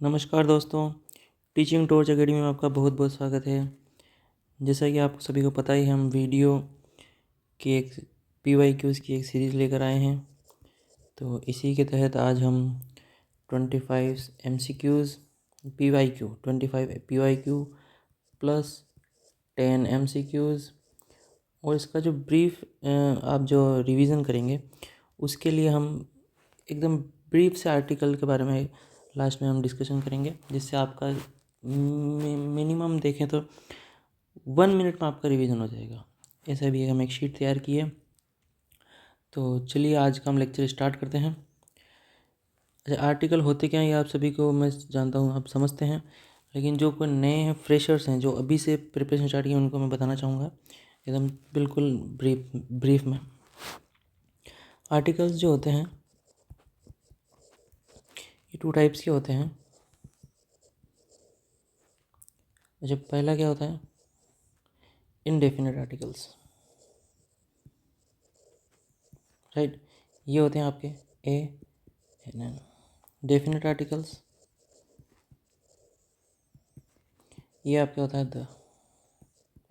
नमस्कार दोस्तों, teaching torch academy में आपका बहुत बहुत स्वागत है। जैसा कि आप सभी को पता ही, हम वीडियो की एक PYQs की एक सीरीज़ लेकर आए हैं। तो इसी के तहत आज हम 25 MCQs PYQ 25 PYQ plus 10 MCQs और इसका जो ब्रीफ आप जो रिवीजन करेंगे उसके लिए हम एकदम ब्रीफ से आर्टिकल के बारे में लास्ट में हम डिस्कशन करेंगे, जिससे आपका मिनिमम देखें तो 1 मिनट में आपका रिवीजन हो जाएगा। ऐसा भी हम एक शीट तैयार की है। तो चलिए आज का हम लेक्चर स्टार्ट करते हैं। अच्छा, आर्टिकल होते क्या हैं ये आप सभी को मैं जानता हूँ, आप समझते हैं, लेकिन जो कोई नए हैं, फ्रेशर्स हैं, जो अभी से प्रिपरेशन स्टार्ट की, उनको मैं बताना चाहूँगा एकदम बिल्कुल ब्रीफ में। आर्टिकल्स जो होते हैं ये 2 टाइप्स के होते हैं। अच्छा, पहला क्या होता है? Indefinite articles, right. ये होते हैं आपके A N N. Definite articles ये आपके होता है द,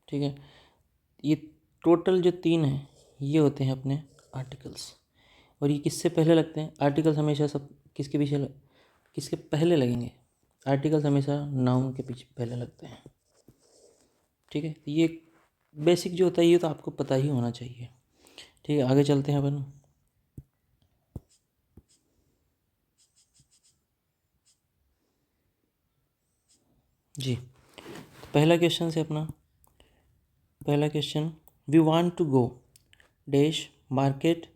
ठीक है। ये टोटल जो 3 हैं ये होते हैं अपने आर्टिकल्स। और ये किससे पहले लगते हैं? आर्टिकल्स हमेशा सब किसके पहले लगेंगे? आर्टिकल्स हमेशा नाउन के पीछे पहले लगते हैं, ठीक है। ये बेसिक जो होता है ये तो आपको पता ही होना चाहिए, ठीक है। आगे चलते हैं अपन। जी, तो पहला क्वेश्चन से अपना पहला question, we want to go dash market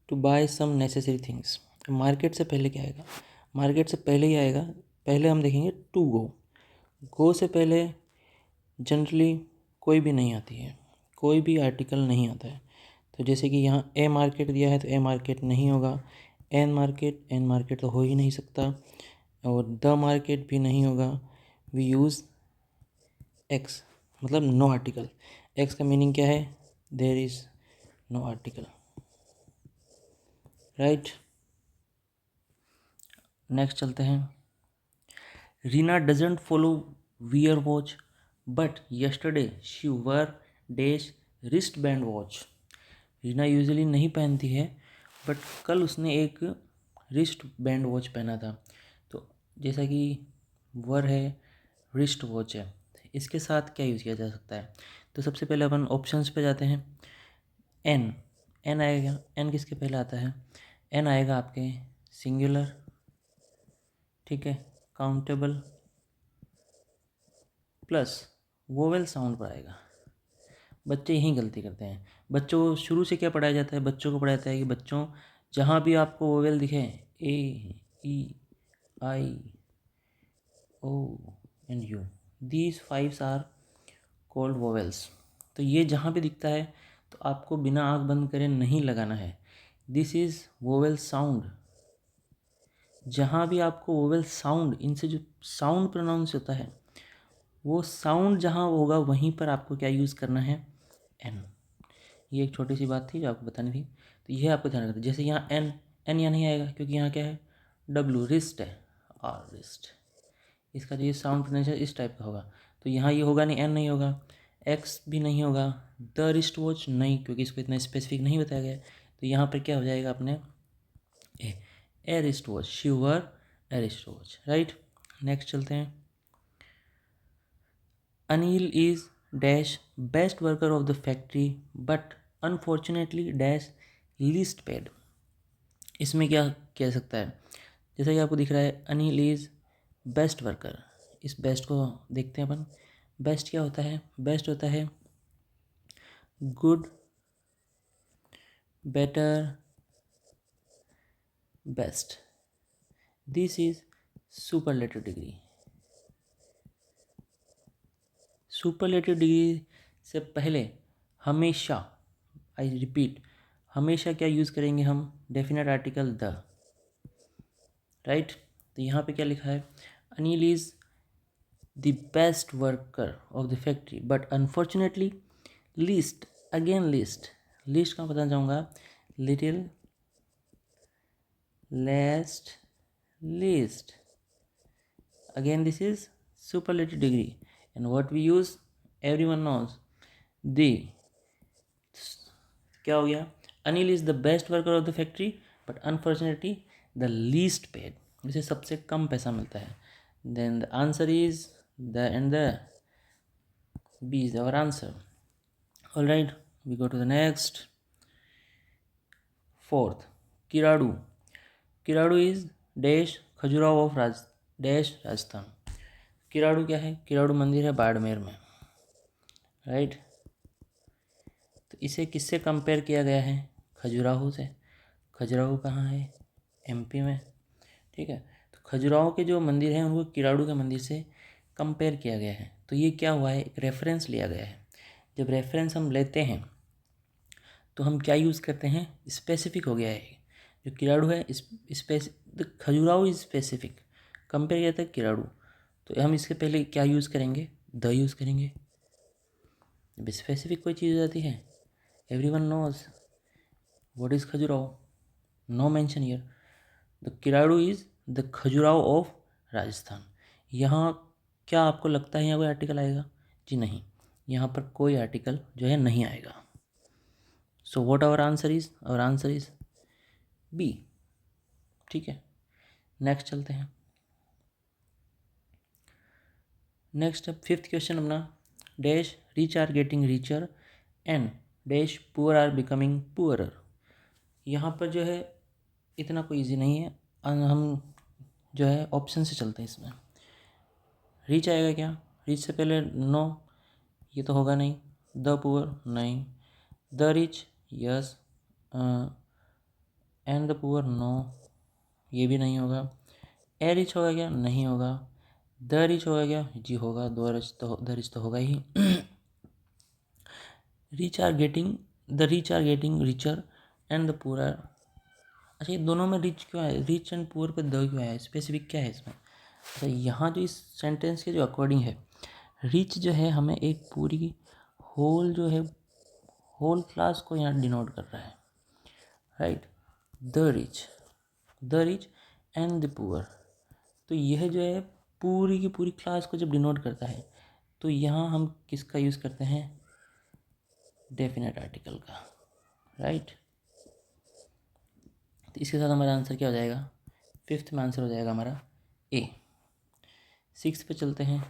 to buy some necessary things. Market से पहले क्या आएगा? मार्केट से पहले ही आएगा, पहले हम देखेंगे टू गो। गो से पहले जनरली कोई भी नहीं आती है, कोई भी आर्टिकल नहीं आता है। तो जैसे कि यहाँ ए मार्केट दिया है तो ए मार्केट नहीं होगा। एन मार्केट तो हो ही नहीं सकता, और द मार्केट भी नहीं होगा। वी यूज़ एक्स, मतलब नो आर्टिकल। एक्स का मीनिंग क्या है? There is no article, right. Next चलते हैं। Reena doesn't follow wear watch but yesterday she wore dash wrist band watch. Reena usually नहीं पहनती है, बट कल उसने एक रिस्ट बैंड वॉच पहना था। तो जैसा कि वर है, रिस्ट वॉच है, इसके साथ क्या यूज़ किया जा सकता है? तो सबसे पहले अपन ऑप्शंस पे जाते हैं। एन एन आएगा। एन किसके पहले आता है? एन आएगा आपके सिंगुलर, ठीक है, काउंटेबल प्लस वोवेल साउंड पर आएगा। बच्चे यही गलती करते हैं। बच्चों को शुरू से क्या पढ़ाया जाता है? बच्चों को पढ़ाया जाता है कि बच्चों, जहाँ भी आपको वोवेल दिखे, A, E, I, O and U, these 5 are called vowels. तो ये जहाँ पे दिखता है तो आपको बिना आँख बंद करे नहीं लगाना है। This is vowel sound. जहाँ भी आपको वोवेल साउंड, इनसे जो साउंड प्रोनाउंस होता है, वो साउंड जहाँ होगा वहीं पर आपको क्या यूज़ करना है? एन। ये एक छोटी सी बात थी जो आपको बतानी थी, तो ये आपको ध्यान रखना। जैसे यहाँ एन, एन यहाँ नहीं आएगा क्योंकि यहाँ क्या है? डब्लू, रिस्ट है, आर रिस्ट। इसका जो ये साउंड प्रोनाउंसिएशन इस टाइप का होगा। तो यहाँ ये होगा नहीं, एन नहीं होगा, एक्स भी नहीं होगा, द रिस्ट वॉच नहीं, क्योंकि इसको इतना स्पेसिफिक नहीं बताया गया। तो यहाँ पर क्या हो जाएगा अपने? A wrist watch, she wear a wrist watch, right. Next चलते हैं। Anil is dash best worker of the factory but unfortunately dash least paid. इसमें क्या कह सकता है? जैसा कि आपको दिख रहा है, अनिल इज बेस्ट वर्कर। इस बेस्ट को देखते हैं अपन। बेस्ट क्या होता है? बेस्ट होता है good, better, best. This is superlative degree. Superlative degree से पहले हमेशा, आई रिपीट, हमेशा क्या यूज़ करेंगे हम? Definite article the, right. तो यहाँ पे क्या लिखा है? Anil is the best worker of the factory but unfortunately least, again least. Least का बताना चाहूँगा, little, less, least, again this is superlative degree, and what we use everyone knows, the क्या हो गया, Anil is the best worker of the factory but unfortunately the least paid, उसे सबसे कम पैसा मिलता है. Then the answer is the and the B is our answer. All right, we go to the next. Fourth, Kiradu. Kiradu is dash Khajuraho of dash Rajasthan. Kiradu क्या है, किराड़ू मंदिर है बाड़मेर में, राइट. तो इसे किससे कंपेयर किया गया है, खजुराहो से. खजुराहो कहाँ है, एमपी में, ठीक है. तो खजुराहो के जो मंदिर हैं उनको किराड़ू के मंदिर से कंपेयर किया गया है. तो ये क्या हुआ है, एक रेफरेंस लिया गया है. जब रेफरेंस हम लेते हैं तो हम क्या यूज़ करते हैं, स्पेसिफिक हो गया है. जो किराड़ू है खजुराहो इज स्पेसिफिक, कंपेयर किया था किराड़ू, तो हम इसके पहले क्या यूज़ करेंगे, द यूज़ करेंगे. जब स्पेसिफिक कोई चीज़ हो जाती है, everyone knows what is Khajuraho, no mention here. The Kiradu is the Khajuraho of Rajasthan. यहाँ क्या आपको लगता है यहाँ कोई आर्टिकल आएगा, जी नहीं, यहाँ पर कोई आर्टिकल जो है नहीं आएगा. So what our answer is, our answer is B. ठीक है, नेक्स्ट चलते हैं. नेक्स्ट फिफ्थ क्वेश्चन अपना, dash rich are getting richer and dash poor are becoming poorer. यहाँ पर जो है इतना कोई इजी नहीं है, हम जो है ऑप्शन से चलते हैं. इसमें रिच आएगा क्या, रिच से पहले नो, ये तो होगा नहीं. द पुअर नहीं, the rich yes, and the poor no, ये भी नहीं होगा. ए रिच होगा क्या, नहीं होगा. द रिच होगा क्या, जी होगा. द रिच तो होगा ही. Rich are getting, the rich are getting richer and the poor are. अच्छा, ये दोनों में रिच क्यों है, रिच एंड पुअर पे द क्यों है, स्पेसिफिक क्या है इसमें. अच्छा, यहाँ जो इस सेंटेंस के जो अकॉर्डिंग है, रिच जो है हमें एक पूरी होल जो है होल क्लास को यहाँ डिनोट कर रहा है, right. The rich and the poor, तो यह जो है पूरी की पूरी क्लास को जब डिनोट करता है, तो यहाँ हम किसका यूज़ करते हैं, डेफिनेट आर्टिकल का, राइट. तो इसके साथ हमारा आंसर क्या हो जाएगा, फिफ्थ में आंसर हो जाएगा हमारा ए. सिक्स पे चलते हैं.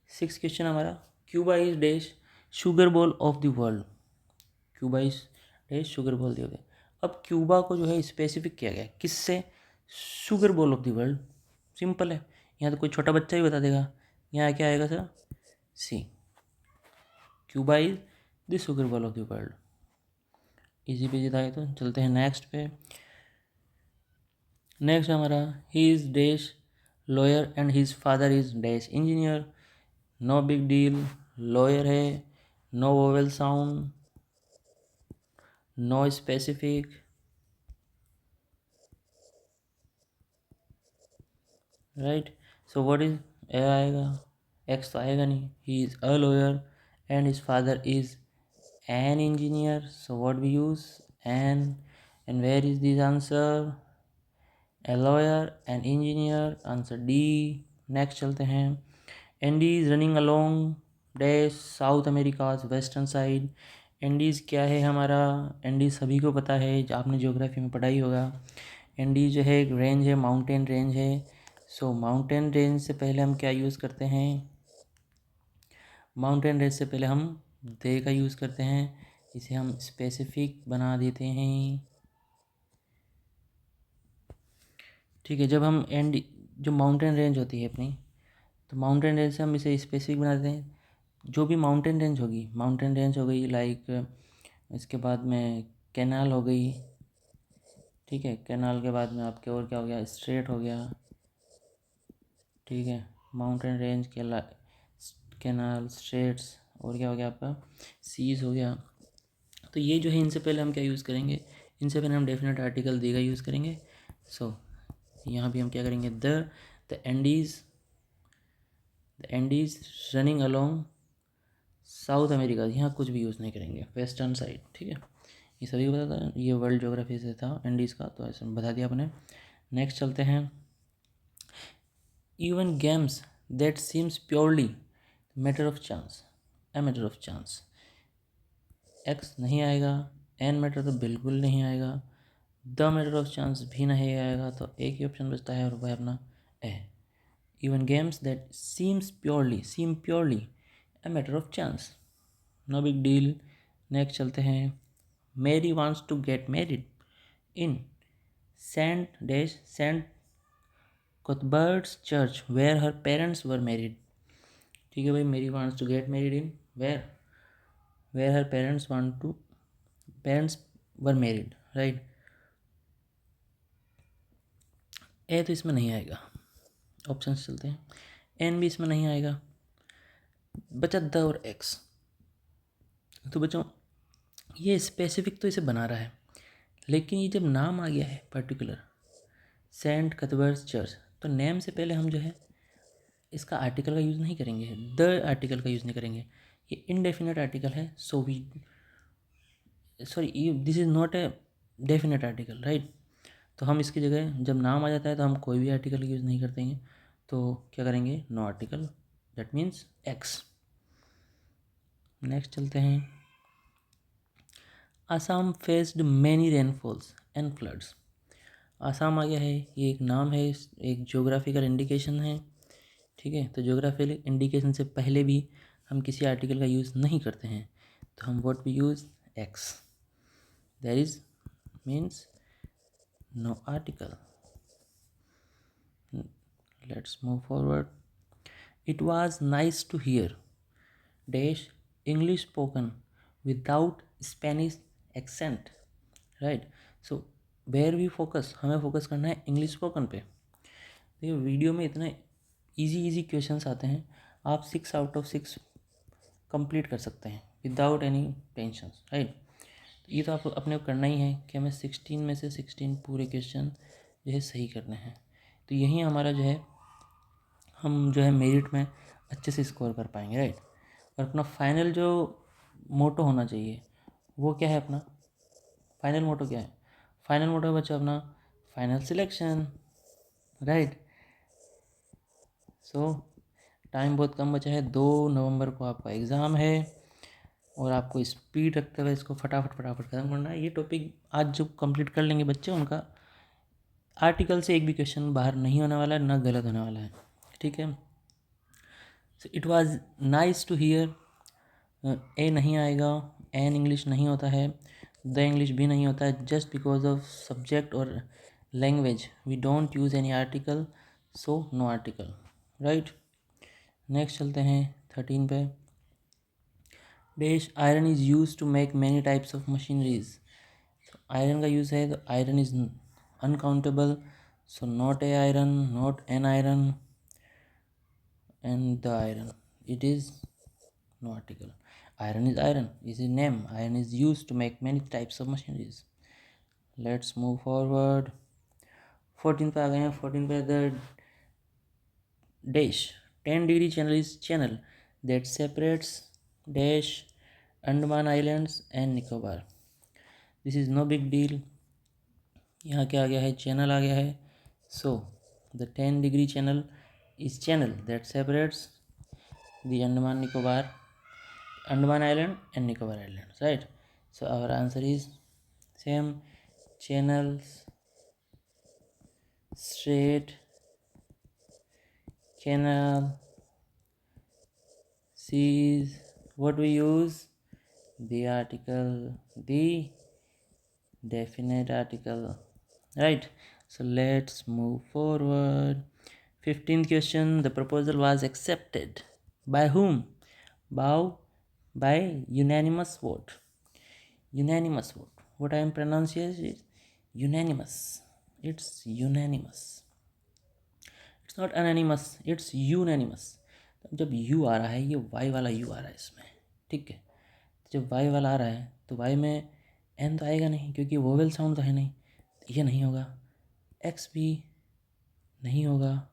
सिक्स क्वेश्चन हमारा, Cuba is dash sugar bowl of the world. Cuba is dash sugar ball दिया गया. अब क्यूबा को जो है स्पेसिफिक किया गया किससे, sugar bowl of the world. Simple है, यहाँ तो कोई छोटा बच्चा ही बता देगा. यहाँ क्या आएगा sir, C. Cuba is the sugar bowl of the world. Easy peasy था ये. तो चलते हैं नेक्स्ट पे. नेक्स्ट हमारा, he is dash lawyer and his father is dash engineer. No big deal, lawyer है, no vowel sound, no specific, right. So what is, a आएगा, X तो आएगा नहीं. He is a lawyer and his father is an engineer. So what we use, an. And where is this answer, a lawyer an engineer, answer D. Next चलते हैं. Andes running along dash South America's western side. Andes क्या है हमारा, Andes सभी को पता है, जो आपने ज्योग्राफी में पढ़ा ही होगा. एंडीज जो है एक रेंज है, माउंटेन रेंज है. सो माउंटेन रेंज से पहले हम क्या यूज़ करते हैं, माउंटेन रेंज से पहले हम दे का यूज़ करते हैं. इसे हम स्पेसिफिक बना देते हैं, ठीक है. जब हम जो माउंटेन रेंज होती है अपनी, तो माउंटेन रेंज से हम इसे स्पेसिफिक बना देते हैं. जो भी माउंटेन रेंज होगी, माउंटेन रेंज हो गई लाइक, इसके बाद में कैनाल हो गई, ठीक है. कैनाल के बाद में आपके और क्या हो गया, स्ट्रेट हो गया, ठीक है. माउंटेन रेंज के कैनाल, स्ट्रेट्स, और क्या हो गया आपका, सीज हो गया. तो ये जो है इनसे पहले हम क्या यूज़ करेंगे, इनसे पहले हम डेफिनेट आर्टिकल दी का यूज़ करेंगे. सो यहाँ भी हम क्या करेंगे, the Andes running along south America. यहाँ कुछ भी यूज़ नहीं करेंगे, वेस्टर्न साइड, ठीक है. ये सभी को पता था, ये वर्ल्ड ज्योग्राफी से था एंडीज़ का, तो ऐसे बता दिया आपने. नेक्स्ट चलते हैं. Even games that seems purely matter of chance, a matter of chance, x नहीं आएगा, एन मैटर तो बिल्कुल नहीं आएगा, द मैटर ऑफ चांस भी नहीं आएगा, तो एक ही ऑप्शन बचता है और वह अपना A. Even games that seem purely a matter of chance, no big deal. Next चलते हैं। Mary wants to get married in Saint Cuthbert's church where her parents were married. ठीक है भाई, Mary wants to get married in where her parents were married, right. A तो इसमें नहीं आएगा, option चलते हैं। एन भी इसमें नहीं आएगा, बचा द और एक्स। तो बच्चों ये स्पेसिफिक तो इसे बना रहा है, लेकिन ये जब नाम आ गया है पर्टिकुलर सेंट कथबर्ट्स चर्च, तो नेम से पहले हम जो है इसका आर्टिकल का यूज़ नहीं करेंगे, द आर्टिकल का यूज़ नहीं करेंगे। ये इनडेफिनेट आर्टिकल है, this is not a definite article, right. तो हम इसकी जगह जब नाम आ जाता है तो हम कोई भी आर्टिकल यूज़ नहीं करते हैं, तो क्या करेंगे, no article, that means X. Next चलते हैं। Assam faced many rainfalls and floods. Assam आ गया है, ये एक नाम है, एक ज्योग्राफिकल इंडिकेशन है, ठीक है। तो ज्योग्राफिकल इंडिकेशन से पहले भी हम किसी आर्टिकल का यूज़ नहीं करते हैं, तो हम what we use, X, that is means no article. Let's move forward. It was nice to hear dash English spoken without Spanish accent, right. So where we focus, हमें फोकस करना है English spoken पे। देखिए video में इतने easy questions आते हैं, आप 6 आउट ऑफ 6 कंप्लीट कर सकते हैं विदाउट एनी टेंशन, राइट। तो ये तो आपको अपने को करना ही है कि हमें 16 में से 16 पूरे क्वेश्चन जो है सही करने हैं। तो यही हमारा जो है, हम जो है मेरिट में अच्छे से स्कोर कर पाएंगे, राइट। और अपना फाइनल जो मोटो होना चाहिए वो क्या है, अपना फाइनल मोटो क्या है, फाइनल मोटो है बच्चा अपना फाइनल सिलेक्शन, राइट। सो टाइम बहुत कम बचा है, 2 नवंबर को आपका एग्ज़ाम है और आपको स्पीड रखते हुए इसको फटाफट खत्म करना है। ये टॉपिक आज जो कंप्लीट कर लेंगे बच्चे, उनका आर्टिकल से एक भी क्वेश्चन बाहर नहीं होने वाला है, ना गलत होने वाला है, ठीक है। So it was nice to hear, a नहीं आएगा, एन इंग्लिश नहीं होता है, द इंग्लिश भी नहीं होता है, जस्ट बिकॉज ऑफ सब्जेक्ट और language we don't use any article, so no article, right. Next चलते हैं 13 पे। Dash iron is use to make many types of machineries. Iron का यूज़ है, तो iron is uncountable, so not a iron, not an iron, and the iron, it is no article. Iron is a name. Iron is used to make many types of machineries. Let's move forward. 14 पे आ गए हैं। 14 पे the dash 10-degree channel is channel that separates dash Andaman Islands and Nicobar. This is no big deal. यहाँ क्या आ गया है, channel आ गया है। So the 10-degree channel is channel that separates the Andaman Island and Nicobar Islands, right? So our answer is same, channels, strait, canal, seas. What we use, the article, the definite article, right? So let's move forward. 15th question. The proposal was accepted by whom? By unanimous vote. Unanimous vote. What I am pronouncing is unanimous. It's unanimous. It's not anonymous. It's unanimous. जब you आ रहा है, ये Y वाला you आ रहा है इसमें, ठीक है। जब वाई वाला आ रहा है तो वाई में एन तो आएगा नहीं, क्योंकि वोवेल साउंड तो है नहीं, तो ये नहीं होगा। एक्स भी नहीं होगा,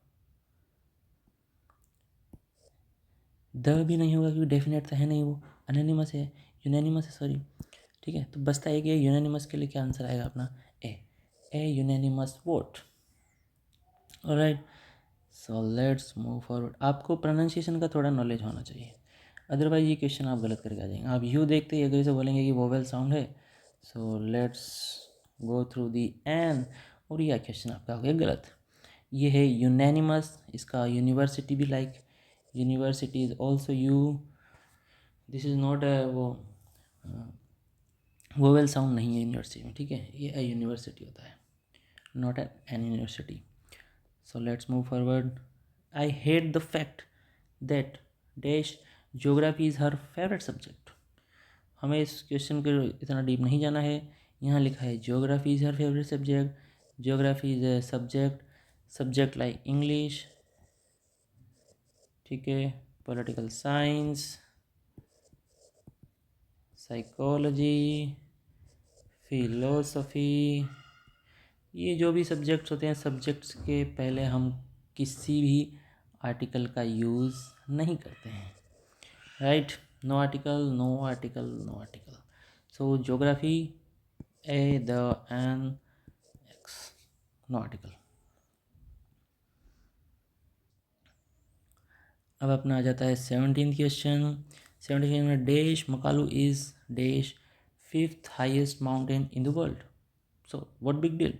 द भी नहीं होगा, क्योंकि डेफिनेट तो है नहीं, वो अनोनिमस है, यूनानिमस है, सॉरी, ठीक है। तो बसता है कि यूनानिमस के लिए क्या आंसर आएगा अपना, a unanimous vote, alright. So let's move forward. आपको प्रोनाउंसिएशन का थोड़ा नॉलेज होना चाहिए, अदरवाइज ये क्वेश्चन आप गलत करके आ जाएंगे। आप यू देखते ही अगर से बोलेंगे कि वोवेल साउंड है। So let's go through the an, और यह क्वेश्चन आपका हो गया गलत। ये है यूनैनिमस, इसका यूनिवर्सिटी भी like university is also you, this is not वो वोवेल साउंड नहीं है यूनिवर्सिटी में, ठीक है, ये ए यूनिवर्सिटी होता है, not an university. So let's move forward. I hate the fact that dash geography is her favourite subject. हमें इस क्वेश्चन को इतना डीप नहीं जाना है। यहाँ लिखा है geography is her favourite subject, geography is a subject like English, ठीक है, पॉलिटिकल साइंस, साइकोलॉजी, फिलोसफी, ये जो भी सब्जेक्ट्स होते हैं, सब्जेक्ट्स के पहले हम किसी भी आर्टिकल का यूज़ नहीं करते हैं, right. No article, no article, no article. So geography a the an X, no article. अब अपना आ जाता है 17th क्वेश्चन। 17th में dash Makalu is dash 5th highest mountain in the world. So what big deal.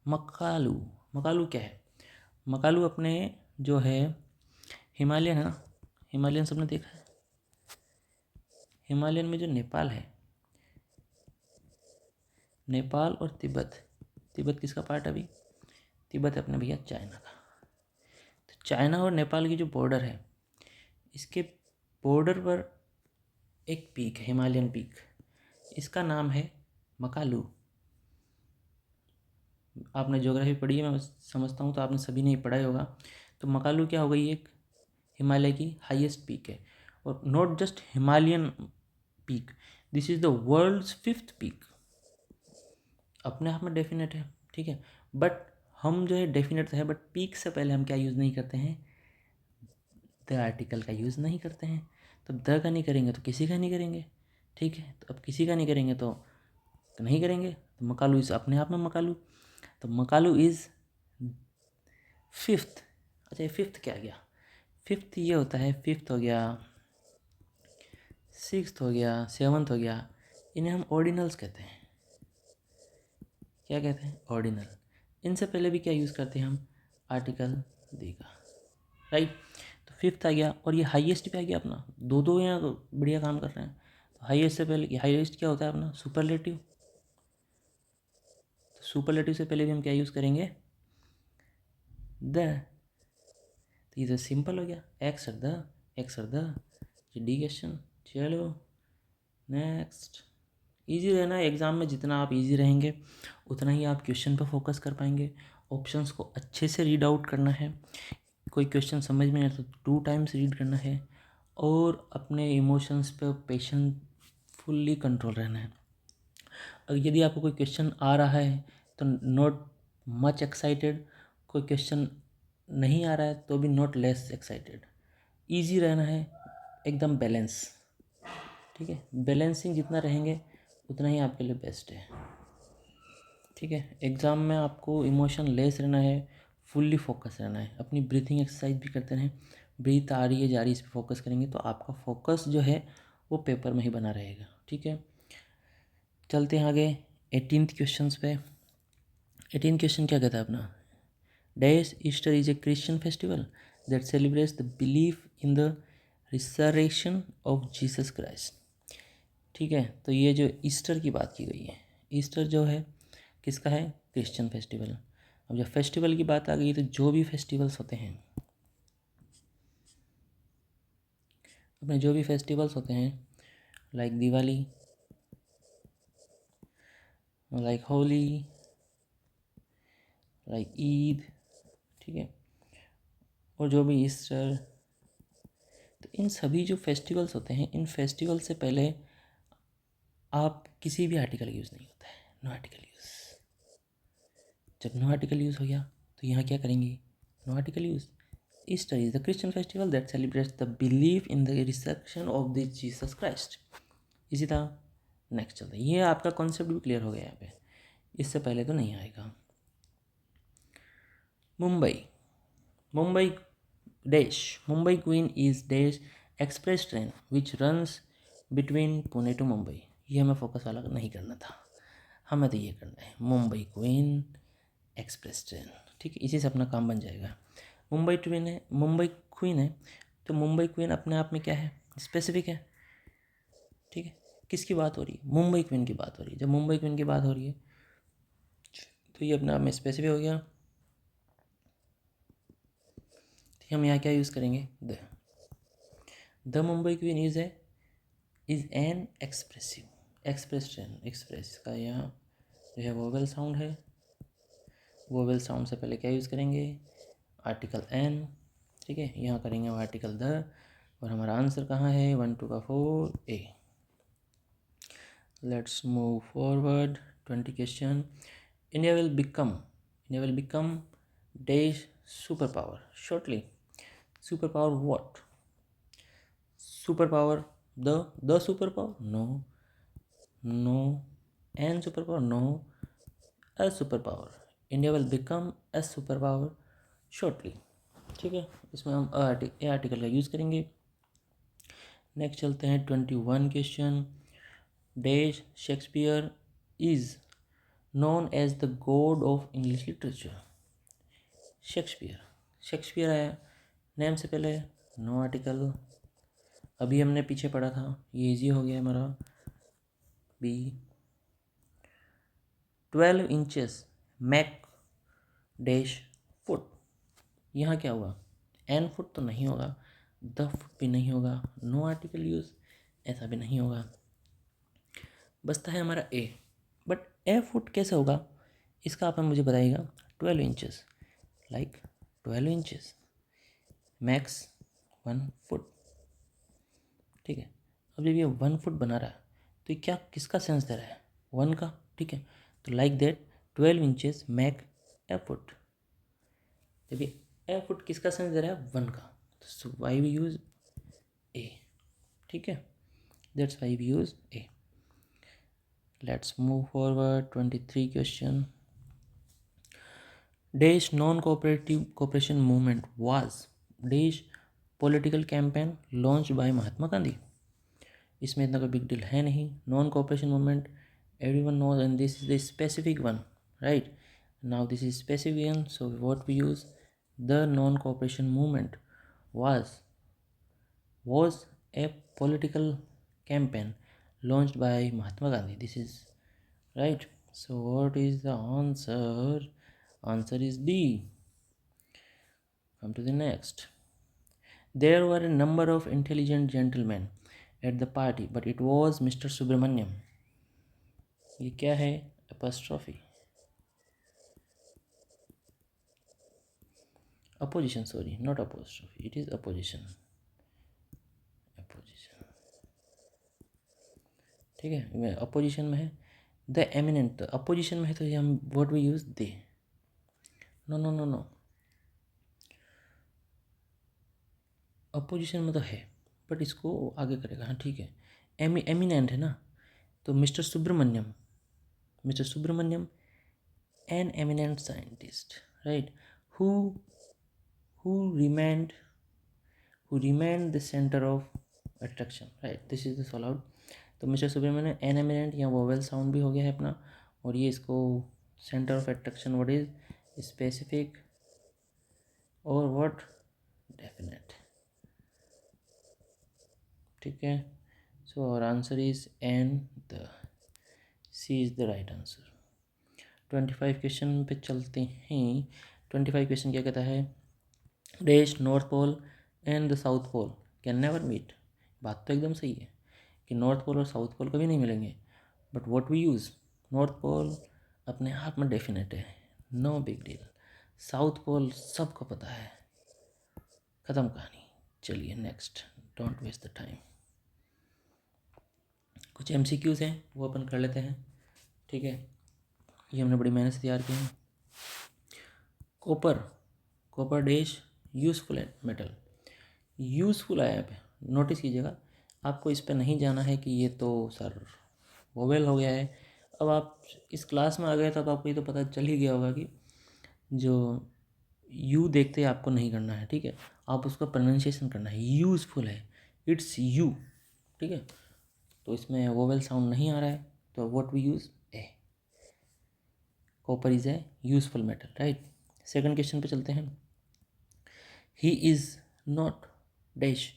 Makalu, Makalu क्या है। मकालू अपने जो है हिमालयन है ना, हिमालयन सबने देखा है। हिमालयन में जो नेपाल है, नेपाल और तिब्बत, तिब्बत किसका पार्ट है अभी, तिब्बत अपने भैया चाइना का। तो चाइना और नेपाल की जो बॉर्डर है, इसके बॉर्डर पर एक पीक है, हिमालयन पीक, इसका नाम है मकालू। आपने ज्योग्राफी पढ़ी है मैं समझता हूँ, तो आपने सभी ने पढ़ा ही होगा। तो मकालू क्या हो गई, एक हिमालय की हाईएस्ट पीक है, और not just Himalayan peak, this is the world's 5th peak. अपने आप में डेफिनेट है, ठीक है, बट हम जो है डेफिनेट है, बट पीक से पहले हम क्या यूज़ नहीं करते हैं, द आर्टिकल का यूज़ नहीं करते हैं। तो द का नहीं करेंगे तो किसी का नहीं करेंगे, ठीक है। तो अब किसी का नहीं करेंगे तो नहीं करेंगे, तो मकालू इज़ अपने आप में मकालू। तो मकालू इज़ 5th। अच्छा, ये 5th क्या गया, 5th ये होता है, 5th हो गया, 6th हो गया, 7th हो गया, इन्हें हम ऑर्डिनल्स कहते हैं। क्या कहते हैं, ऑर्डिनल। इनसे पहले भी क्या यूज़ करते हैं हम, आर्टिकल देगा, राइट। तो 5th आ गया, और ये हाईएस्ट पे आ गया अपना, दो दो यहाँ बढ़िया काम कर रहे हैं। तो हाईएस्ट से पहले, हाईएस्ट क्या होता है अपना, सुपरलेटिव। तो सुपरलेटिव से पहले भी हम क्या यूज़ करेंगे, द। तो ये तो सिंपल हो गया, एक्स और द, एक्स और द, ये डी क्वेश्चन। चलो नेक्स्ट। इजी रहना है, एग्ज़ाम में जितना आप इजी रहेंगे उतना ही आप क्वेश्चन पर फोकस कर पाएंगे। ऑप्शंस को अच्छे से रीड आउट करना है, कोई क्वेश्चन समझ में नहीं आता तो 2 टाइम्स रीड करना है, और अपने इमोशंस पे पेशेंस फुल्ली कंट्रोल रहना है। अगर यदि आपको कोई क्वेश्चन आ रहा है तो नॉट मच एक्साइटेड, कोई क्वेश्चन नहीं आ रहा है तो भी नॉट लेस एक्साइटेड, ईजी रहना है, एकदम बैलेंस, ठीक है। बैलेंसिंग जितना रहेंगे उतना ही आपके लिए बेस्ट है, ठीक है। एग्ज़ाम में आपको इमोशन लेस रहना है, फुल्ली फोकस रहना है, अपनी ब्रीथिंग एक्सरसाइज भी करते रहें, ब्रीथ आ रही है जा रही है इस पर फोकस करेंगे तो आपका फोकस जो है वो पेपर में ही बना रहेगा, ठीक है। चलते हैं आगे 18th क्वेश्चन पे। 18th क्वेश्चन क्या कहता है अपना, dash Easter is a Christian festival that celebrates the belief in the resurrection of Jesus Christ, ठीक है। तो ये जो ईस्टर की बात की गई है, ईस्टर जो है किसका है, क्रिश्चियन फेस्टिवल। अब जब फेस्टिवल की बात आ गई तो जो भी फेस्टिवल्स होते हैं, अपने जो भी फेस्टिवल्स होते हैं, like Diwali, like holy, like Eid, ठीक है, और जो भी ईस्टर, तो इन सभी जो फेस्टिवल्स होते हैं, इन फेस्टिवल से पहले आप किसी भी आर्टिकल यूज़ नहीं होता है, नो आर्टिकल यूज़। जब नो आर्टिकल यूज़ हो गया तो यहाँ क्या करेंगे, no article use. Easter is the Christian festival that celebrates the belief in the resurrection of the Jesus Christ. इसी तरह नेक्स्ट चलता है, ये आपका कॉन्सेप्ट भी क्लियर हो गया यहाँ पे, इससे पहले तो नहीं आएगा। Mumbai, Mumbai dash Mumbai queen is dash express train which runs between Pune to Mumbai. ये हमें फोकस वाला नहीं करना था, हमें तो ये करना है मुंबई क्वीन एक्सप्रेस ट्रेन। ठीक है, इसी से अपना काम बन जाएगा। मुंबई ट्वीन है, मुंबई क्वीन है, तो मुंबई क्वीन अपने आप में क्या है, स्पेसिफिक है। ठीक है, किसकी बात हो रही है, मुंबई क्वीन की बात हो रही है। जब मुंबई क्वीन की बात हो रही है तो ये अपने आप में स्पेसिफिक हो गया। ठीक, हम यहाँ क्या यूज़ करेंगे, the Mumbai queen is an express train. Express का यहाँ जो है वोवेल साउंड है, वोवेल साउंड से पहले क्या यूज़ करेंगे, आर्टिकल एन। ठीक है, यहाँ करेंगे आर्टिकल द, और हमारा आंसर कहाँ है, 1 2 का 4 a. Let's move forward. 20 question. India will become dash super power shortly. Super power what, super power the super power, no an super power, no a super power. India will become a super power shortly. ठीक है, इसमें हम a article का use करेंगे। Next चलते हैं 21 question. Dash Shakespeare is known as the god of English literature. Shakespeare आया name से पहले, नो आर्टिकल। अभी हमने पीछे पढ़ा था, ये इजी हो गया हमारा। B 12 inches make dash foot. यहाँ क्या हुआ, एन फुट तो नहीं होगा, द फुट भी नहीं होगा, नो आर्टिकल यूज ऐसा भी नहीं होगा। बचता है हमारा ए, बट ए फुट कैसे होगा, इसका आप मुझे बताइएगा। 12 inches, like 12 inches max 1 foot. ठीक है, अब जब ये 1 फुट बना रहा है तो ये क्या किसका सेंस दे रहा है, 1 का। ठीक है, तो like that 12 inches make a foot. जब ये ए फुट किसका सेंस दे रहा है, 1 का, तो वाई वी यूज ए। ठीक है, that's why we use a. Let's move forward. 23 question. Dash non cooperation movement was dash political campaign launch by Mahatma Gandhi. इसमें इतना कोई बिग डील है नहीं। Non cooperation movement everyone knows and this is the specific one, right. Now this is specific one, so what we use, the non cooperation movement was a political campaign launched by Mahatma Gandhi. This is right. So what is the answer? Answer is D. Come to the next. There were a number of intelligent gentlemen at the party, but it was Mr. Subramaniam. ये क्या है, apostrophe, opposition, sorry, not apostrophe, it is opposition. ठीक है, opposition में है the eminent, opposition में है तो ये हम what we use the. No no no no, opposition में तो है बट इसको आगे करेगा। हाँ ठीक है, एमिनेंट है ना, तो mister Subramaniam an eminent scientist, right, who remained the centre of attraction, right, this is the solve out. तो मिस्टर सुब्रमण्यम एन एमिनेंट, या वोवेल साउंड भी हो गया है अपना, और ये इसको centre of attraction what is specific और व्हाट डेफिनेट। ठीक है, so our answer is an, the C is the right answer. 25 question पे चलते हैं। 25 क्वेश्चन क्या कहता है, dash north pole and the south pole can never meet. बात तो एकदम सही है कि नॉर्थ पोल और साउथ पोल कभी नहीं मिलेंगे, but what we use, north pole अपने आप में डेफिनेट है, no big deal. South pole सबको पता है, ख़त्म कहानी। चलिए next, don't waste the time. कुछ MCQs हैं वो अपन कर लेते हैं। ठीक है, ये हमने बड़ी मेहनत से तैयार किए हैं। Copper dash useful metal, useful आया पे नोटिस कीजिएगा, आपको इस पे नहीं जाना है कि ये तो सर वोवेल हो गया है। अब आप इस क्लास में आ गए तो अब आपको ये तो पता चल ही गया होगा कि जो यू देखते ही आपको नहीं करना है, ठीक है, आप उसका प्रोनाउंसिएशन करना है, यूज़फुल है, इट्स यू, ठीक है। तो इसमें वोवेल साउंड नहीं आ रहा है, तो what we use, a. Copper is a useful metal, right. Second question पे चलते हैं। He is not dash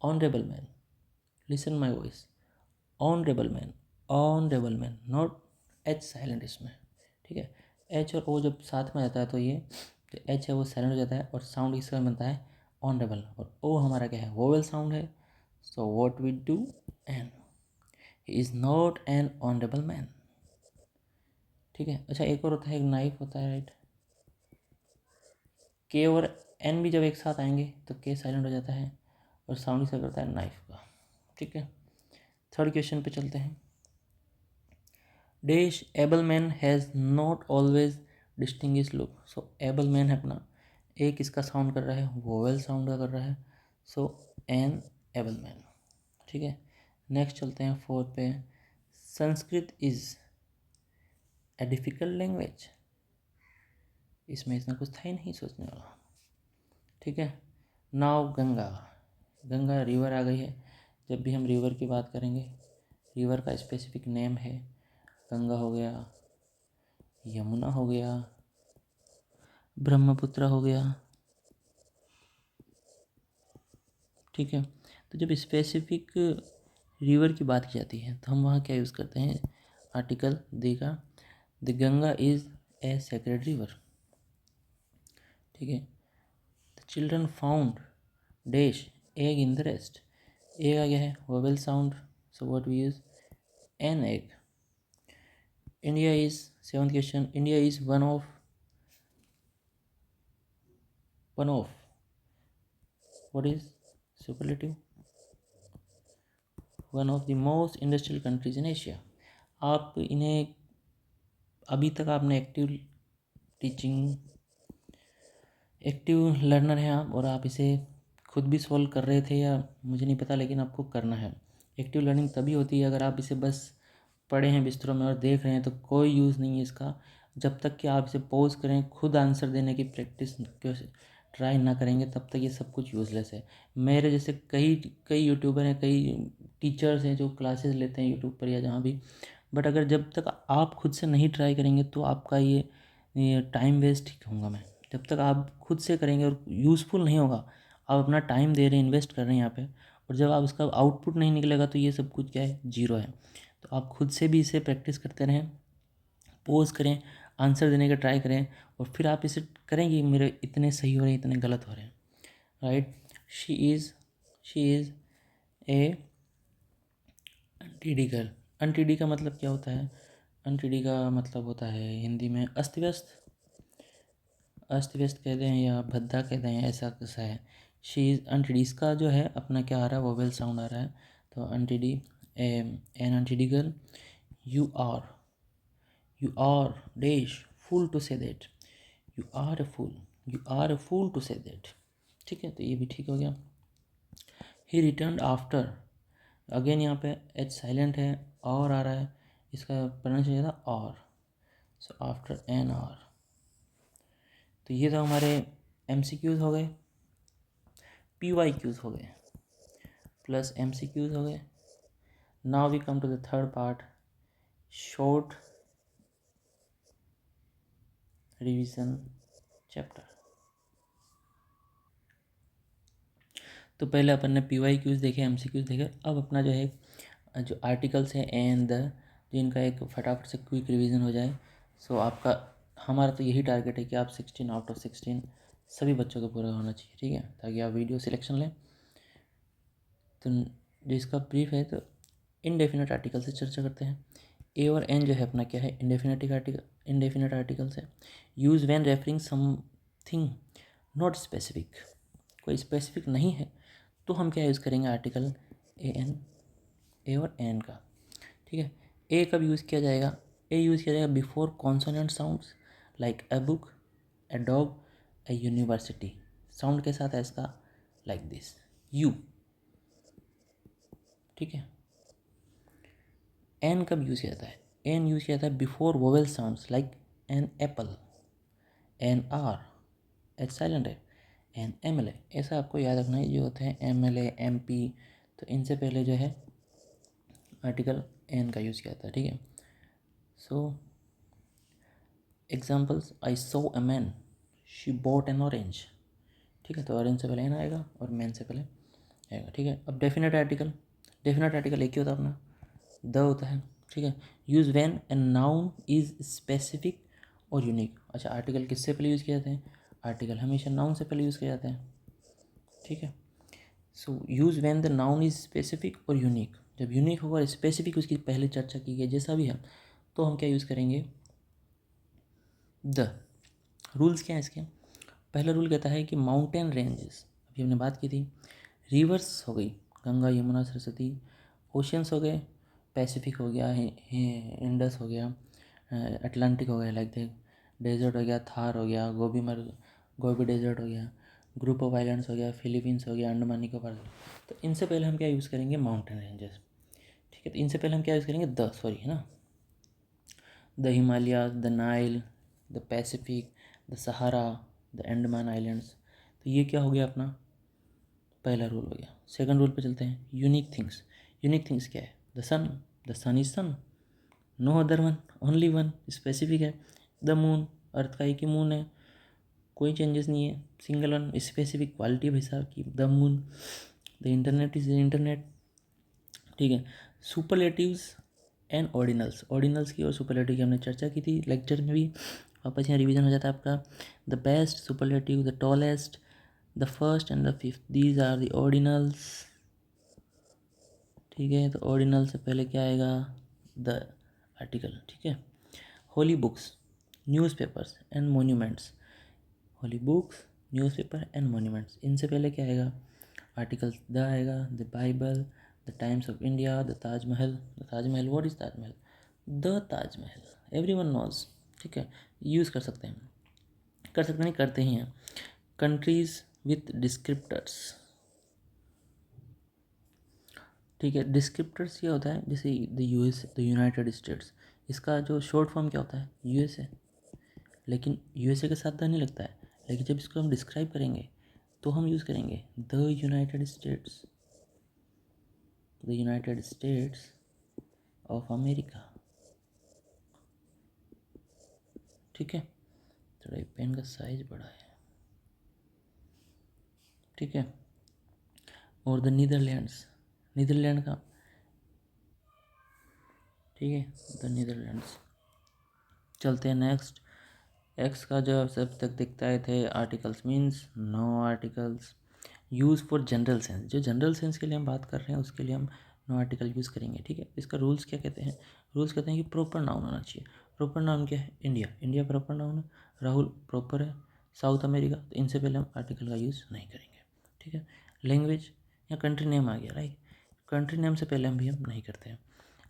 honourable man, listen my voice, honourable man, not H silent इसमें, ठीक है। एच और ओ जब साथ में आता है तो ये जो एच है वो साइलेंट हो जाता है और साउंड इसका बनता है ऑनरेबल, और ओ हमारा क्या है, वोवेल साउंड है। So what we do, an, he is not an honourable man, ठीक है। अच्छा, एक और होता है, एक नाइफ होता है, राइट। के और एन भी जब एक साथ आएंगे तो के साइलेंट हो जाता है और साउंड इसका करता है नाइफ का, ठीक है। थर्ड क्वेश्चन पे चलते हैं। Dash able man has not always distinguish look, so able man है अपना, एक इसका साउंड कर रहा है, वोवेल साउंड का कर रहा है, सो एन एबल मैन, ठीक है। नेक्स्ट चलते हैं फोर्थ पे। Sanskrit is a difficult language, इसमें इतना कुछ था ही नहीं सोचने वाला, ठीक है। नाव गंगा, गंगा रिवर आ गई है। जब भी हम रिवर की बात करेंगे, रिवर का स्पेसिफिक नेम है, गंगा हो गया, यमुना हो गया, ब्रह्मपुत्र हो गया, ठीक है। तो जब स्पेसिफिक रिवर की बात की जाती है तो हम वहाँ क्या यूज़ करते हैं, आर्टिकल दी का, the Ganga is a sacred river, ठीक है। The children found dash egg in the rest, egg आ गया है, vowel sound, so what we use, an egg. India is, seventh question, India is one of what is superlative, one of the most industrial countries in Asia. आप इन्हें, अभी तक आपने active teaching, active learner हैं आप, और आप इसे खुद भी सॉल्व कर रहे थे या मुझे नहीं पता, लेकिन आपको करना है। एक्टिव लर्निंग तभी होती है अगर आप इसे बस पढ़े हैं बिस्तरों में और देख रहे हैं, तो कोई यूज़ नहीं है इसका। जब तक कि आप इसे पॉज करें, खुद आंसर देने की प्रैक्टिस ट्राई ना करेंगे, तब तक ये सब कुछ यूज़लेस है। मेरे जैसे कई कई यूट्यूबर हैं, कई टीचर्स हैं जो क्लासेस लेते हैं यूट्यूब पर या जहाँ भी, बट अगर जब तक आप खुद से नहीं ट्राई करेंगे तो आपका ये टाइम वेस्ट ही कहूँगा मैं। जब तक आप खुद से करेंगे और यूज़फुल नहीं होगा, आप अपना टाइम दे रहे हैं, इन्वेस्ट कर रहे हैं यहाँ पे, और जब आप उसका आउटपुट नहीं निकलेगा तो ये सब कुछ क्या है, जीरो है। तो आप खुद से भी इसे प्रैक्टिस करते रहें, पोज करें, आंसर देने का ट्राई करें, और फिर आप इसे करेंगे, मेरे इतने सही हो रहे हैं, इतने गलत हो रहे हैं, right. She is a untidy girl. Untidy का मतलब क्या होता है, अनटीडी का मतलब होता है हिंदी में अस्त व्यस्त, अस्त व्यस्त कह दें या भद्दा कह दें, ऐसा कैसा है। शी इज़ अनटीडी, इसका जो है अपना क्या आ रहा है, वोवेल साउंड आ रहा है, तो untidy, an untidy girl, you are, you are dash fool to say that, you are a fool, you are a fool to say that, ठीक है। तो ये भी ठीक हो गया। ही रिटर्न आफ्टर, अगेन यहाँ पे एच साइलेंट है, और आ रहा है, इसका प्रोनाउंसिएशन था और, सो आफ्टर एन आर। तो ये तो हमारे MCQs हो गए, PYQs हो गए, प्लस MCQs हो गए। Now we come to the third part, short revision chapter. तो पहले अपन ने PYQs देखे, MCQs देखे, अब अपना जो है जो आर्टिकल्स हैं एंड द, जिनका एक फटाफट से क्विक रिवीजन हो जाए। सो आपका, हमारा तो यही टारगेट है कि आप 16 आउट ऑफ 16 सभी बच्चों को पूरा होना चाहिए, ठीक है, ताकि आप वीडियो सिलेक्शन लें। तो जो इसका ब्रीफ है, तो इनडेफिनेट आर्टिकल से चर्चा करते हैं। ए और एन जो है अपना क्या है, इंडेफिनेट आर्टिकल्स है। Use when referring something not specific, कोई स्पेसिफिक नहीं है तो हम क्या यूज़ करेंगे, आर्टिकल ए और एन का, ठीक है। ए कब यूज़ किया जाएगा, ए यूज़ किया जाएगा before consonant sounds like a book, a dog, A university, sound के साथ है इसका, लाइक दिस, यू, ठीक है। एन कब यूज़ किया जाता है, एन यूज़ किया जाता है before vowel sounds like an apple, an R, H silent है, एन एम एल है। ऐसा आपको याद रखना है, जो होते हैं M L A, M P, तो इनसे पहले जो है आर्टिकल एन का यूज़ किया जाता है, ठीक है। सो examples, I so a man, she bought N orange, ठीक है। तो ऑरेंज से पहले एन आएगा और मैन से पहले आएगा, ठीक है। अब डेफिनेट आर्टिकल, डेफिनेट आर्टिकल एक ही होता है अपना, द होता है, ठीक है। Use when a noun is specific और यूनिक। अच्छा, आर्टिकल किससे पहले यूज़ किए जाते हैं? आर्टिकल हमेशा नाउन से पहले यूज़ किए जाते हैं, ठीक है। So use when the noun is specific और यूनिक। जब यूनिक होगा और स्पेसिफिक उसकी पहले चर्चा की गई, जैसा भी है, तो हम क्या यूज़ करेंगे? द। रूल्स क्या है इसके? पहला रूल कहता है कि माउंटेन रेंजेस, अभी हमने बात की थी। रिवर्स हो गई, गंगा, यमुना, सरस्वती। ओशियंस हो गए, पैसिफिक हो गया, इंडस हो गया, अटलांटिक हो गया, लाइक दैट। डेजर्ट हो गया, थार हो गया, गोबी डेजर्ट हो गया, ग्रुप ऑफ आइलैंड्स हो गया, फिलीपींस हो गया, अंडमान निकोबार हो गया। तो इनसे पहले हम क्या यूज़ करेंगे? माउंटेन रेंजेस, ठीक है। तो इनसे पहले हम क्या यूज़ करेंगे? द, सॉरी, है ना। The Himalayas, the Nile, the Pacific, the Sahara, the Andaman islands. तो ये क्या हो गया अपना? पहला रूल हो गया। सेकंड रूल पे चलते हैं, यूनिक थिंग्स। यूनिक थिंग्स क्या है? The sun is sun, no other one, only one. Specific है, द मून, अर्थ का एक ही मून है, कोई चेंजेस नहीं है, सिंगल वन। स्पेसिफिक क्वालिटी है भाई साहब की, the moon. The internet is the internet, ठीक है। सुपरलेटिव्स एंड ऑर्डिनल्स, ऑर्डिनल्स की और सुपरलेटिव की हमने चर्चा की थी लेक्चर में भी, वापस यहाँ रिवीजन हो जाता है आपका। The best, superlative, the tallest, the first and the fifth, these are the ordinals, ठीक है। तो ऑर्डिनल से पहले क्या आएगा? द आर्टिकल, ठीक है। Holy books, newspapers and monuments. Holy books, newspaper and monuments, इनसे पहले क्या आएगा? आर्टिकल द आएगा। The Bible, the Times of India, the Taj Mahal. The Taj Mahal, what is Taj Mahal? The Taj Mahal, everyone knows, ठीक है। यूज़ कर सकते हैं, कर सकते नहीं, करते ही हैं। कंट्रीज विथ डिस्क्रिप्टर्स, ठीक है। डिस्क्रिप्टर्स क्या होता है? जैसे the US, the United states, इसका जो शॉर्ट फॉर्म क्या होता है? यूएसए। लेकिन यूएसए के साथ द नहीं लगता है, लेकिन जब इसको हम डिस्क्राइब करेंगे तो हम यूज़ करेंगे the United states, the United states of America, ठीक है। थोड़ा ये पेन का साइज बड़ा है, ठीक है। और द नीदरलैंड्स, नीदरलैंड का, ठीक है, द नीदरलैंड्स। चलते हैं नेक्स्ट। एक्स का जो सब तक दिखता है थे articles means no articles. Use for general sense, जो जनरल सेंस के लिए हम बात कर रहे हैं उसके लिए हम नो आर्टिकल यूज़ करेंगे, ठीक है। इसका रूल्स क्या कहते हैं? रूल्स कहते हैं कि प्रॉपर नाउन होना चाहिए। प्रॉपर नाउन क्या है? इंडिया, इंडिया प्रॉपर नाउन है। राहुल प्रॉपर है। साउथ अमेरिका, तो इनसे पहले हम आर्टिकल का यूज़ नहीं करेंगे, ठीक है। लैंग्वेज या कंट्री नेम आ गया, राइट। कंट्री नेम से पहले हम नहीं करते हैं।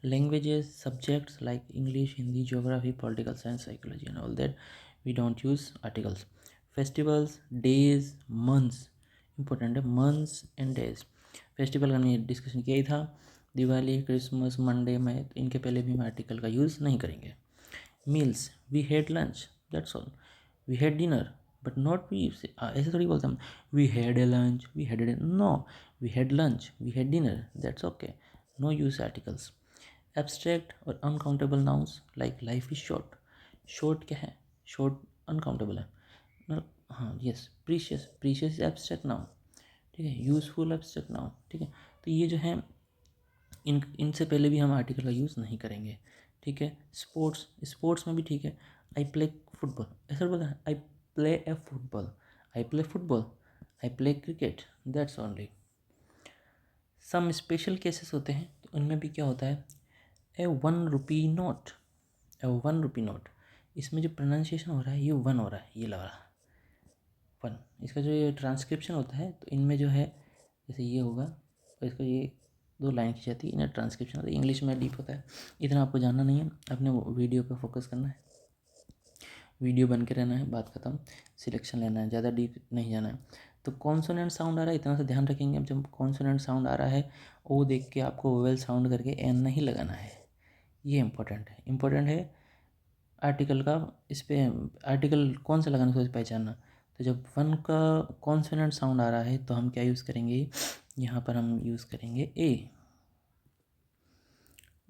Languages, subjects like English, Hindi, geography, political science, psychology and all that, we don't use articles. Festivals, days, months, important है, months and days। फेस्टिवल का हमने डिस्कशन किया ही था, दिवाली, क्रिसमस, मंडे में, तो इनके पहले भी हम आर्टिकल का यूज़ नहीं करेंगे। Meals, we had lunch, that's all. We had dinner, but not we, ऐसे थोड़ी बोलते हम we had a lunch, we had a, no, we had lunch, we had dinner, that's okay. No use articles. Abstract और uncountable nouns like life is short. Short क्या है? Short uncountable है, मतलब हाँ, yes. Precious, precious abstract noun, ठीक है। Useful abstract noun, ठीक है। तो ये जो है इनसे पहले भी हम आर्टिकल का यूज़ नहीं करेंगे, ठीक है। स्पोर्ट्स, स्पोर्ट्स में भी ठीक है। आई प्ले फुटबॉल, ऐसा बोलता है I play a football, I play football, I play cricket, that's only. Some special cases होते हैं, तो उनमें भी क्या होता है? ए 1 रुपी नोट, ए 1 रुपी नोट, इसमें जो प्रोनाउंसिएशन हो रहा है ये वन हो रहा है, ये लग रहा है वन। इसका जो ये ट्रांसक्रिप्शन होता है, तो इनमें जो है जैसे ये होगा, तो इसको ये 2 लाइन की जाती है, इन्हें ट्रांसक्रिप्शन होता है। इंग्लिश में डीप होता है, इतना आपको जानना नहीं है, अपने वीडियो पे फोकस करना है, वीडियो बन के रहना है, बात खत्म। सिलेक्शन लेना है, ज़्यादा डीप नहीं जाना है। तो कॉन्सोनेंट साउंड आ रहा है, इतना सा ध्यान रखेंगे। अब जब कॉन्सोनेंट साउंड आ रहा है, ओ देख के आपको वोवेल साउंड करके एन नहीं लगाना है, ये इंपॉर्टेंट है, इंपॉर्टेंट है। आर्टिकल का इस पर, आर्टिकल कौन सा लगाना है उसको पहचानना। तो जब वन का कॉन्सोनेंट साउंड आ रहा है तो हम क्या यूज़ करेंगे, यहाँ पर हम यूज़ करेंगे ए।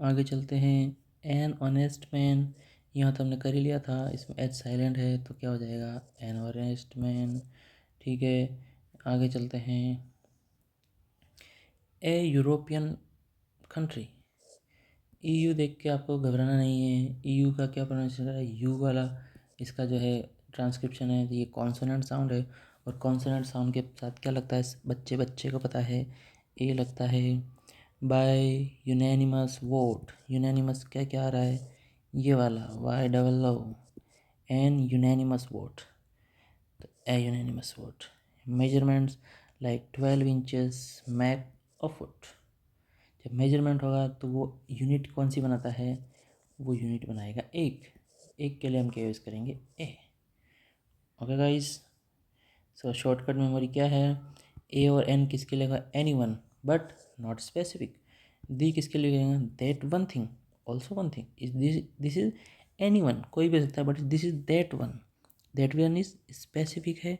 आगे चलते हैं, एन ऑनेस्ट मैन, यहाँ तो हमने कर ही लिया था, इसमें एच साइलेंट है तो क्या हो जाएगा, एन ऑनेस्ट मैन। ठीक है, आगे चलते हैं, ए यूरोपियन कंट्री। ईयू देख के आपको घबराना नहीं है, ईयू का क्या प्रोनाउंसिएशन है, यू वाला इसका जो है ट्रांसक्रिप्शन है, ये कॉन्सोनेंट साउंड है। और कॉन्सोनेंट साउंड के साथ क्या लगता है, बच्चे को पता है, ए लगता है। बाय यूनैनिमस वोट, यूनैनिमस क्या क्या आ रहा है, ये वाला YOO, एन यूनैनिमस वोट, तो a unanimous vote. Measurements like 12 inches make of foot, जब मेजरमेंट होगा तो वो यूनिट कौन सी बनाता है, वो यूनिट बनाएगा एक के लिए हम क्या यूज़ करेंगे, a. Okay guys, so shortcut memory क्या है, ए और एन किसके लिए होगा, any one but not specific. The किसके लिए होगा, that one thing also one thing, is this is any one, कोई भी हो सकता है, but this is that one is specific है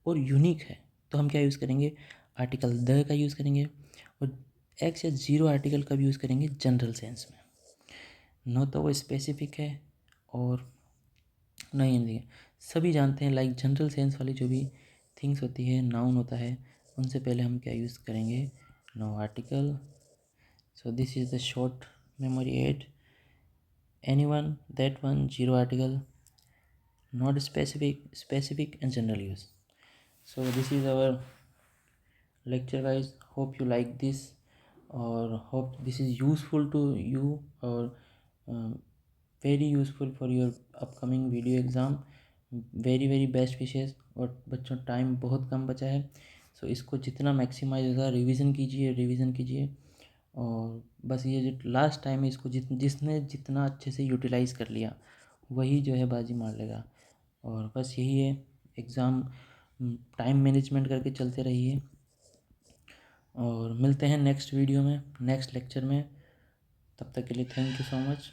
और यूनिक है। तो हम क्या यूज़ करेंगे, आर्टिकल द का यूज़ करेंगे। और एक्स या जीरो आर्टिकल का भी यूज़ करेंगे जनरल सेंस में, न तो वो स्पेसिफिक है और नहीं नहीं, सभी जानते हैं, लाइक जनरल सेंस वाली जो भी थिंग्स होती है, नाउन होता है, उनसे पहले हम क्या यूज़ करेंगे, no article. So this is the short memory aid, any one, that one, zero article, not specific, specific and general use. So this is our lecture guys, hope you like this or hope this is useful to you or very useful for your upcoming video exam. Very best wishes. और बच्चों time बहुत कम बचा है, सो इसको जितना maximise होगा revision कीजिए। और बस ये जो लास्ट टाइम है, इसको जिसने जितना अच्छे से यूटिलाइज़ कर लिया वही जो है बाजी मार लेगा। और बस यही है, एग्ज़ाम टाइम मैनेजमेंट करके चलते रहिए। और मिलते हैं नेक्स्ट वीडियो में, नेक्स्ट लेक्चर में, तब तक के लिए थैंक यू सो मच।